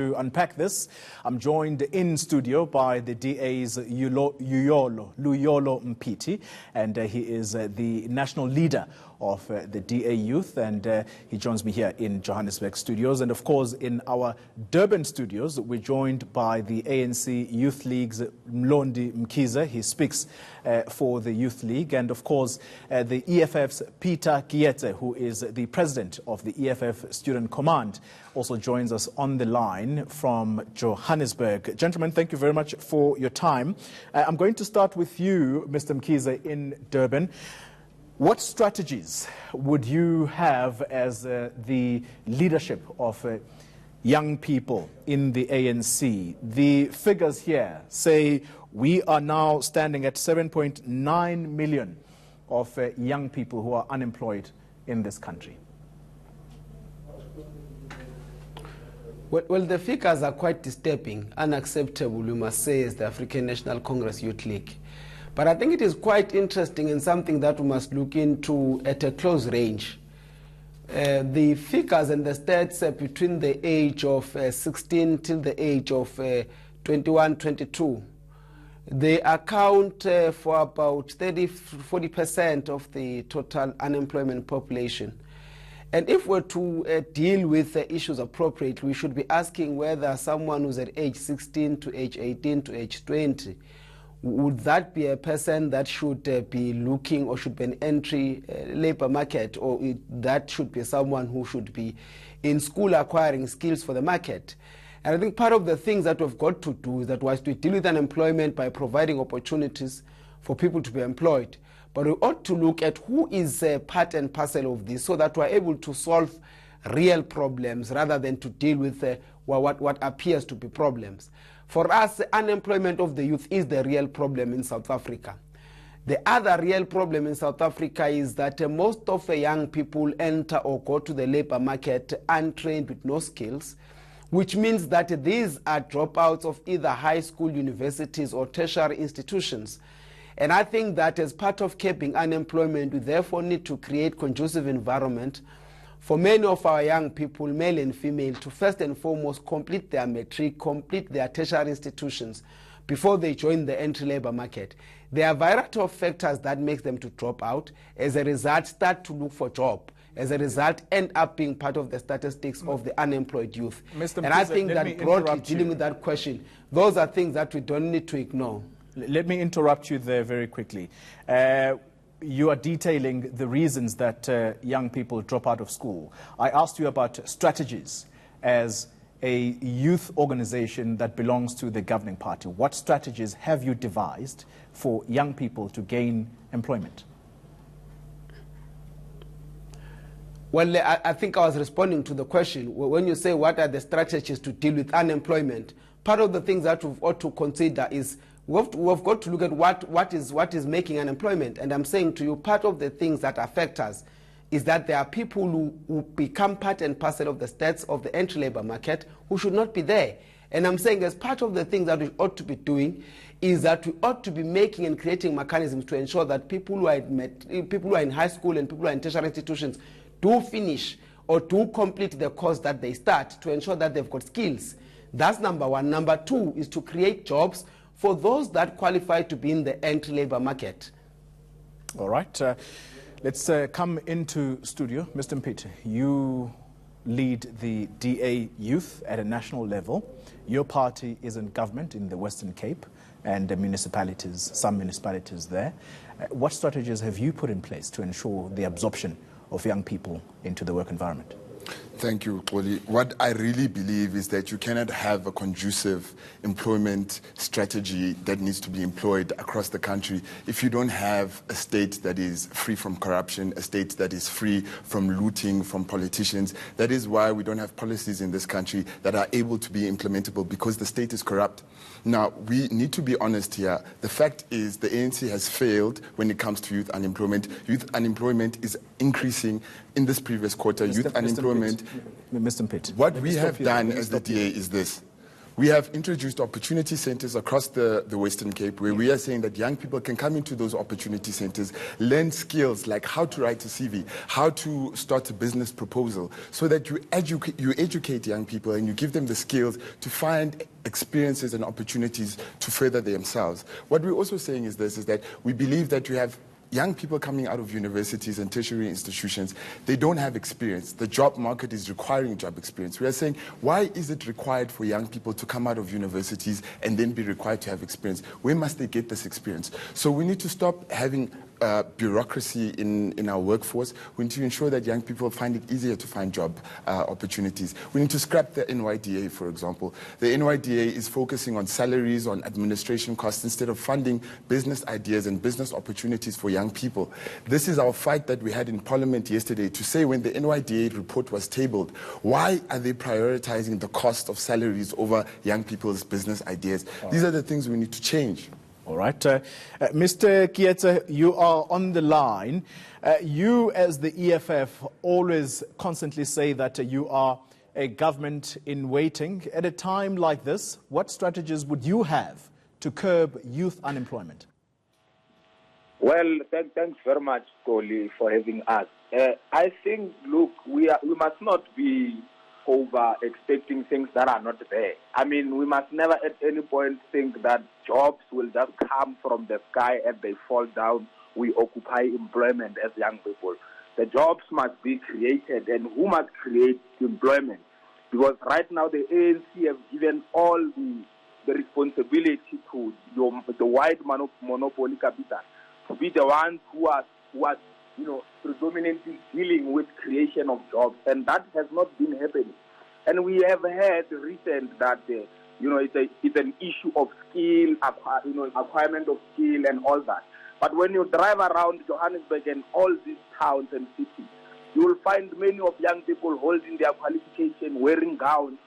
To unpack this, I'm joined in studio by the DA's Luyolo Mphithi, and he is the national leader of the DA Youth, and he joins me here in Johannesburg studios. And of course, in our Durban studios, we're joined by the ANC Youth League's Mlondi Mkhize. He speaks for the Youth League, and of course, the EFF's Keetse, who is the president of the EFF Student Command, also joins us on the line from Johannesburg. Gentlemen, thank you very much for your time. I'm going to start with you, Mr. Mkhize, in Durban. What strategies would you have as the leadership of young people in the ANC? The figures here say we are now standing at 7.9 million of young people who are unemployed in this country. Well, the figures are quite disturbing, unacceptable, we must say, as the African National Congress Youth League. But I think it is quite interesting and something that we must look into at a close range. The figures and the stats between the age of 16 till the age of 21, 22, they account for about 40% of the total unemployment population. And if we're to deal with the issues appropriately, we should be asking whether someone who's at age 16 to age 18 to age 20, would that be a person that should be looking or should be an entry labor market, or that should be someone who should be in school acquiring skills for the market? And I think part of the things that we've got to do is that was to deal with unemployment by providing opportunities for people to be employed. But we ought to look at who is part and parcel of this so that we're able to solve real problems rather than to deal with what appears to be problems. For us, the unemployment of the youth is the real problem in South Africa. The other real problem in South Africa is that most of the young people enter or go to the labor market untrained with no skills, which means that these are dropouts of either high school, universities, or tertiary institutions. And I think that as part of curbing unemployment, we therefore need to create conducive environment for many of our young people, male and female, to first and foremost complete their matric, complete their tertiary institutions before they join the entry labor market. There are a variety of factors that make them to drop out. As a result, start to look for a job. As a result, end up being part of the statistics of the unemployed youth. Mr. And I think that broadly dealing with that question, those are things that we don't need to ignore. Let me interrupt you there very quickly. You are detailing the reasons that young people drop out of school. I asked you about strategies as a youth organization that belongs to the governing party. What strategies have you devised for young people to gain employment? Well, I think I was responding to the question. When you say what are the strategies to deal with unemployment, part of the things that we ought to consider is we've got to look at what is making unemployment. And I'm saying to you, part of the things that affect us is that there are people who become part and parcel of the stats of the entry labor market who should not be there. And I'm saying as part of the things that we ought to be doing is that we ought to be making and creating mechanisms to ensure that people who are in high school and people who are in tertiary institutions do finish or do complete the course that they start to ensure that they've got skills. That's number one. Number two is to create jobs for those that qualify to be in the entry labor market. All right. Let's come into studio. Mr. Mphithi, you lead the DA Youth at a national level. Your party is in government in the Western Cape and the municipalities, some municipalities there. What strategies have you put in place to ensure the absorption of young people into the work environment? Thank you, Xoli. What I really believe is that you cannot have a conducive employment strategy that needs to be employed across the country if you don't have a state that is free from corruption, a state that is free from looting from politicians. That is why we don't have policies in this country that are able to be implementable, because the state is corrupt. Now, we need to be honest here. The fact is the ANC has failed when it comes to youth unemployment. Youth unemployment is increasing in this previous quarter. Youth unemployment. Mr. Mphithi. What we have done as the DA is this. We have introduced opportunity centers across the Western Cape where we are saying that young people can come into those opportunity centers, learn skills like how to write a CV, how to start a business proposal, so that you educate young people and you give them the skills to find experiences and opportunities to further themselves. What we're also saying is this, is that we believe that you have young people coming out of universities and tertiary institutions, they don't have experience. The job market is requiring job experience. We are saying, why is it required for young people to come out of universities and then be required to have experience? Where must they get this experience? So we need to stop having bureaucracy in our workforce. We need to ensure that young people find it easier to find job opportunities. We need to scrap the NYDA, for example. The NYDA is focusing on salaries, on administration costs, instead of funding business ideas and business opportunities for young people. This is our fight that we had in Parliament yesterday to say, when the NYDA report was tabled, why are they prioritizing the cost of salaries over young people's business ideas? These are the things we need to change. All right. Mr. Keetse, you are on the line. You, as the EFF, always constantly say that you are a government in waiting. At a time like this, what strategies would you have to curb youth unemployment? Well, thanks very much, Koli, for having us. I think, look, we must not be over expecting things that are not there. I mean, we must never at any point think that jobs will just come from the sky and they fall down. We occupy employment as young people. The jobs must be created, and who must create employment? Because right now the ANC have given all the responsibility to the white monopoly capital to be the ones who are predominantly dealing with creation of jobs, and that has not been happening. And we have heard recent that it's an issue of skill, acquirement of skill and all that. But when you drive around Johannesburg and all these towns and cities, you will find many of young people holding their qualification, wearing gowns,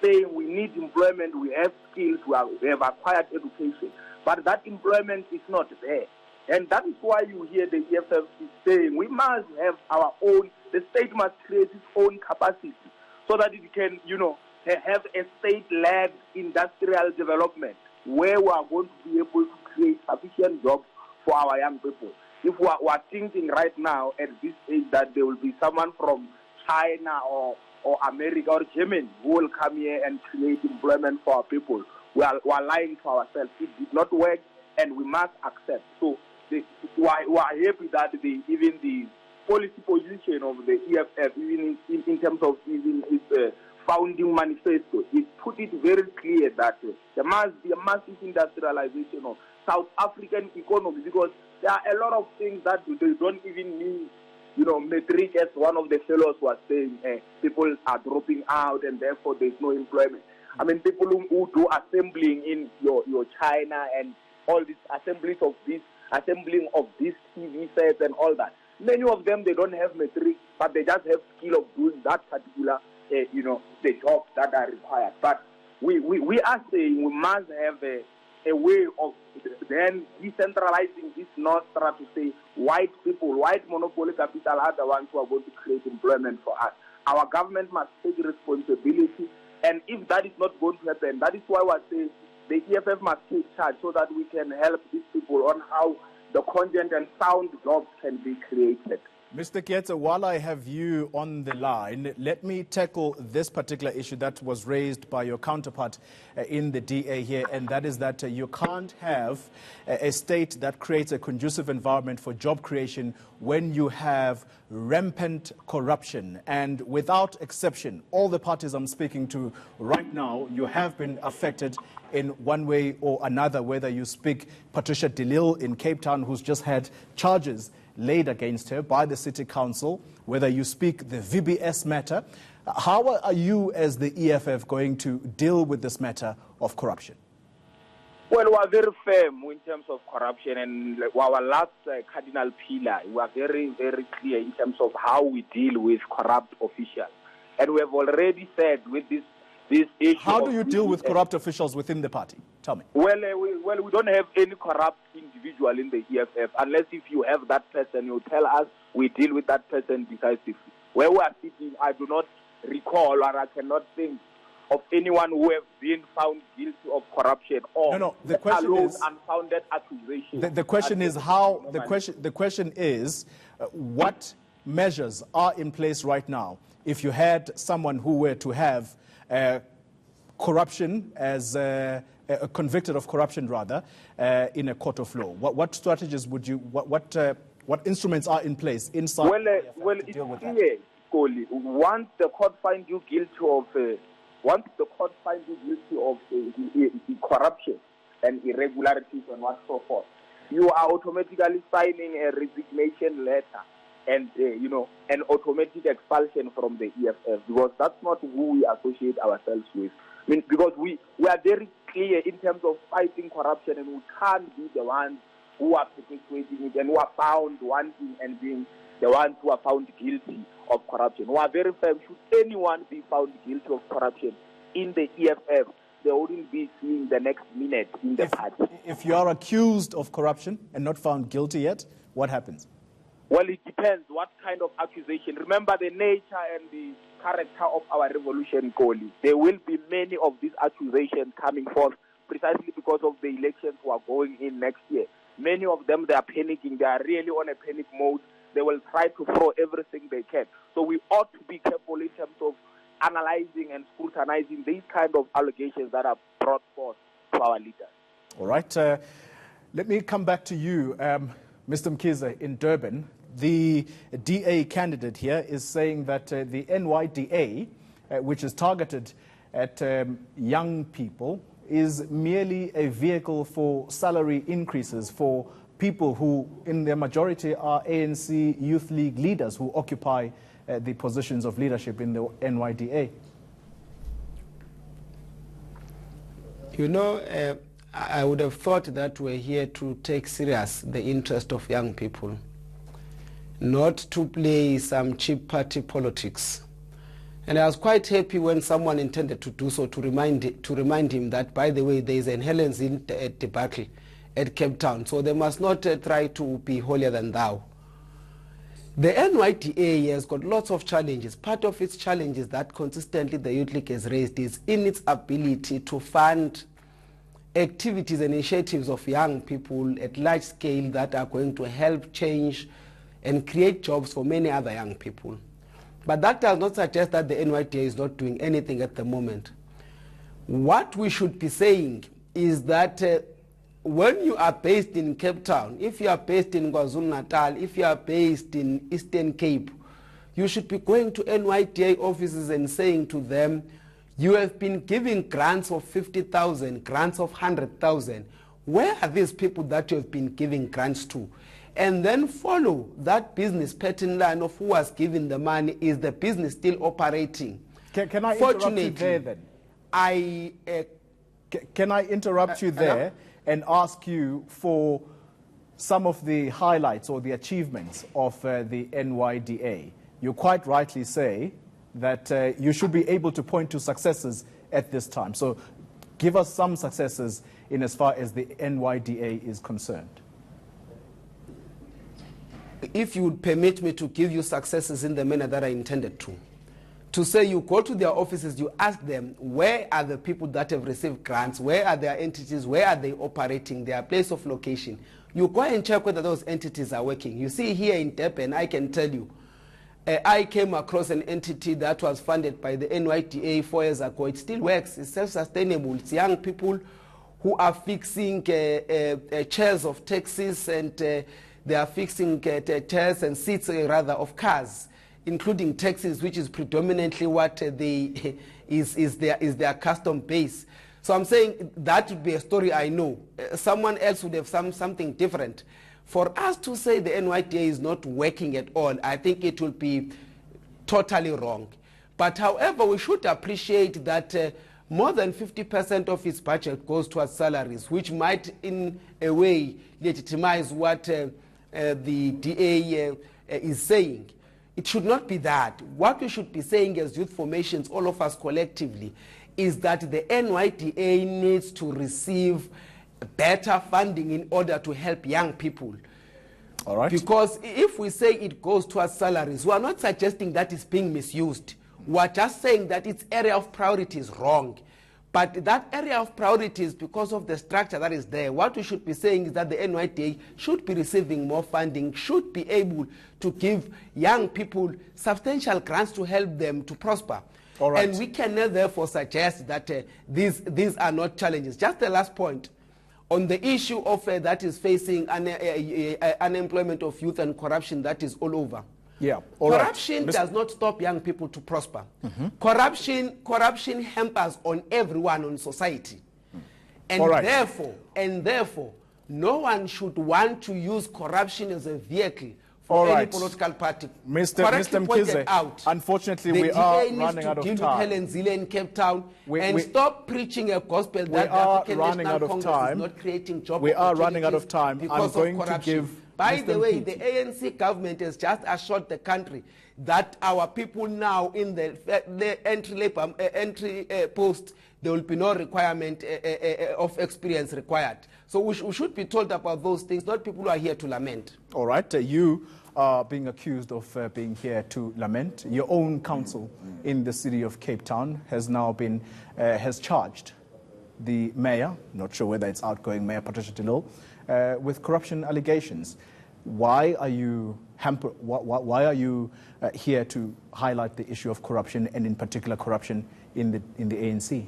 saying we need employment, we have skills, we have acquired education. But that employment is not there. And that is why you hear the EFF is saying we must have our own, the state must create its own capacity so that it can, have a state-led industrial development where we are going to be able to create sufficient jobs for our young people. If we are thinking right now at this age that there will be someone from China or America or Germany who will come here and create employment for our people, we are lying to ourselves. It did not work, and we must accept. So we are happy that even the policy position of the EFF, even in terms of even its founding manifesto, it put it very clear that there must be a massive industrialization of South African economy, because there are a lot of things that they don't even need. Metric, as one of the fellows was saying, people are dropping out and therefore there's no employment. I mean, people who do assembling in your China and all these assembling of these TV sets and all that. Many of them, they don't have metric, but they just have skill of doing that particular, the jobs that are required. But we are saying we must have a way of then decentralizing this nostra to say white people, white monopoly capital are the ones who are going to create employment for us. Our government must take responsibility, and if that is not going to happen, that is why we're saying the EFF must take charge so that we can help these people on how the content and sound jobs can be created. Mr. Keetse, while I have you on the line, let me tackle this particular issue that was raised by your counterpart in the DA here, and that is that you can't have a state that creates a conducive environment for job creation when you have rampant corruption. And without exception, all the parties I'm speaking to right now, you have been affected in one way or another, whether you speak Patricia de Lille in Cape Town, who's just had charges laid against her by the City Council, whether you speak the VBS matter. How are you as the EFF going to deal with this matter of corruption? Well, we are very firm in terms of corruption, and our last cardinal pillar, we are very, very clear in terms of how we deal with corrupt officials. And we have already said with this issue. How do you deal with corrupt officials within the party? Tell me. Well, we don't have any corrupt individual in the EFF, unless if you have that person, you tell us, we deal with that person decisively. Where we are sitting, I do not recall, or I cannot think of anyone who have been found guilty of corruption or the question is unfounded accusations. The question is how. The question is what measures are in place right now if you had someone who were to have corruption as convicted of corruption rather in a court of law. What strategies would you? What instruments are in place inside? Well, it's clear, Koli. Once the court finds you guilty of corruption and irregularities and what so forth, you are automatically signing a resignation letter and an automatic expulsion from the EFF, because that's not who we associate ourselves with. I mean, because we are very clear in terms of fighting corruption, and we can't be the ones who are perpetuating it and who are found wanting and being the ones who are found guilty of corruption. We are very firm. Should anyone be found guilty of corruption in the EFF, they wouldn't be seeing the next minute in the party. If you are accused of corruption and not found guilty yet, what happens? Well, it depends what kind of accusation. Remember the nature and the character of our revolution, Koli. There will be many of these accusations coming forth precisely because of the elections who are going in next year. Many of them, they are panicking. They are really on a panic mode. They will try to throw everything they can. So we ought to be careful in terms of analyzing and scrutinizing these kind of allegations that are brought forth to our leaders. All right. Let me come back to you, Mr. Mkhize, in Durban. The DA candidate here is saying that the NYDA, which is targeted at young people, is merely a vehicle for salary increases for people who, in their majority, are ANC Youth League leaders who occupy the positions of leadership in the NYDA. I would have thought that we're here to take serious the interest of young people, not to play some cheap party politics. And I was quite happy when someone intended to do so, to remind him that, by the way, there is an Helen's debacle at Cape Town, so they must not try to be holier than thou. The NYDA has got lots of challenges. Part of its challenges that consistently the Youth League has raised is in its ability to fund activities and initiatives of young people at large scale that are going to help change and create jobs for many other young people. But that does not suggest that the NYDA is not doing anything at the moment. What we should be saying is that when you are based in Cape Town, if you are based in KwaZulu-Natal, if you are based in Eastern Cape, you should be going to NYDA offices and saying to them, you have been giving grants of 50,000, grants of 100,000. Where are these people that you have been giving grants to? And then follow that business pattern line of who has given the money. Is the business still operating? Can I interrupt you there then? Can I interrupt you there and ask you for some of the highlights or the achievements of the NYDA? You quite rightly say that you should be able to point to successes at this time. So give us some successes in as far as the NYDA is concerned. If you would permit me to give you successes in the manner that I intended to say you go to their offices, you ask them, where are the people that have received grants, where are their entities, where are they operating, their place of location. You go and check whether those entities are working. You see here in Durban, I can tell you, I came across an entity that was funded by the NYDA 4 years ago. It still works. It's self-sustainable. It's young people who are fixing chairs of taxis, and they are fixing chairs and seats, rather, of cars, including taxis, which is predominantly what is their custom base. So I'm saying that would be a story I know. Someone else would have something different. For us to say the NYDA is not working at all, I think it will be totally wrong. But however, we should appreciate that more than 50% of its budget goes towards salaries, which might in a way legitimize what the DA is saying. It should not be that. What we should be saying as youth formations, all of us collectively, is that the NYDA needs to receive better funding in order to help young people. All right. Because if we say it goes towards salaries, we are not suggesting that it's being misused. We're just saying that its area of priority is wrong. But that area of priorities, because of the structure that is there, what we should be saying is that the NYDA should be receiving more funding, should be able to give young people substantial grants to help them to prosper. All right. And we can therefore suggest that these are not challenges. Just the last point on the issue of that is facing unemployment of youth and corruption that is all over. Yeah. All corruption right. does not stop young people to prosper. Corruption hampers on everyone on society. And all right. therefore, no one should want to use corruption as a vehicle for all any right. political party. Mr. Mkhize, unfortunately, we are running out of time. The DA needs to deal with Helen Zille in Cape Town and stop preaching a gospel that the African National Congress is not creating job opportunities. We are running out of time. Because I'm going of corruption. to give By Mr. the way, Mphithi. the ANC government has just assured the country that our people now in the entry post, there will be no requirement of experience required. So we should be told about those things, not people who are here to lament. All right. You are being accused of being here to lament. Your own council in the city of Cape Town has now been, has charged the mayor, not sure whether it's outgoing Mayor Patricia de Lille, with corruption allegations. Why are you here to highlight the issue of corruption, and in particular corruption in the ANC?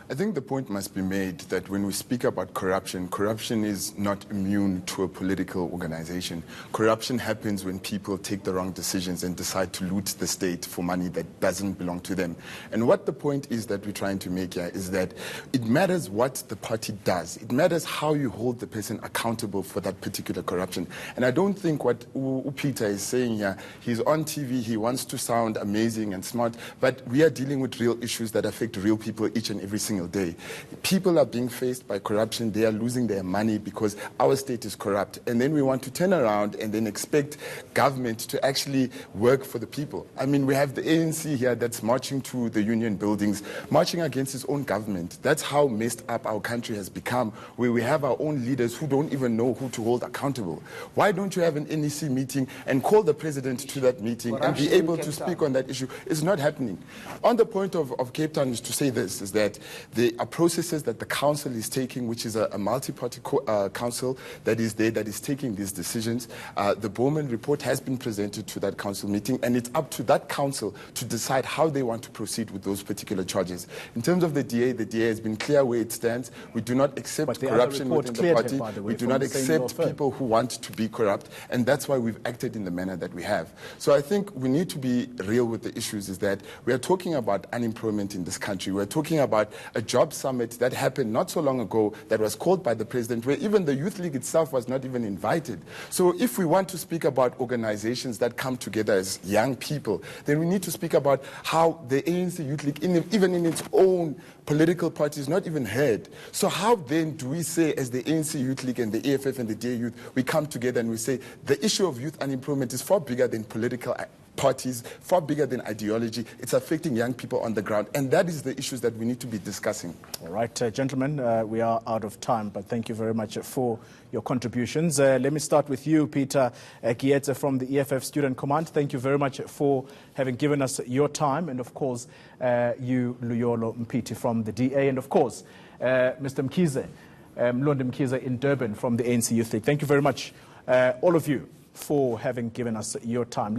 I think the point must be made that when we speak about corruption, corruption is not immune to a political organization. Corruption happens when people take the wrong decisions and decide to loot the state for money that doesn't belong to them. And what the point is that we're trying to make here is that it matters what the party does. It matters how you hold the person accountable for that particular corruption. And I don't think what Mphithi is saying here, he's on TV, he wants to sound amazing and smart, but we are dealing with real issues that affect real people each and every single day. People are being faced by corruption. They are losing their money because our state is corrupt. And then we want to turn around and then expect government to actually work for the people. I mean, we have the ANC here that's marching to the union buildings, marching against its own government. That's how messed up our country has become, where we have our own leaders who don't even know who to hold accountable. Why don't you have an NEC meeting and call the president to that meeting and be able to speak on that issue? It's not happening. On the point of Cape Town is to say this, is that there are processes that the council is taking, which is a multi-party council that is there, that is taking these decisions. The Bowman report has been presented to that council meeting, and it's up to that council to decide how they want to proceed with those particular charges. In terms of the DA has been clear where it stands. We do not accept corruption within the party. We do not accept people who want to be corrupt, and that's why we've acted in the manner that we have. So I think we need to be real with the issues, is that we are talking about unemployment in this country. We're talking about a job summit that happened not so long ago that was called by the president, where even the Youth League itself was not even invited. So if we want to speak about organizations that come together as young people, then we need to speak about how the ANC Youth League, even in its own political party, is not even heard. So how then do we say, as the ANC Youth League and the EFF and the DA Youth, we come together and we say the issue of youth unemployment is far bigger than political parties, far bigger than ideology. It's affecting young people on the ground, and that is the issues that we need to be discussing. All right, gentlemen, we are out of time, but thank you very much for your contributions. Let me start with you, Peter Keetse from the EFF Student Command. Thank you very much for having given us your time, and of course, you, Luyolo Mphithi from the DA, and of course, Mr. Mkhize, Mlondi Mkhize in Durban from the ANC Youth League. Thank you very much, all of you, for having given us your time.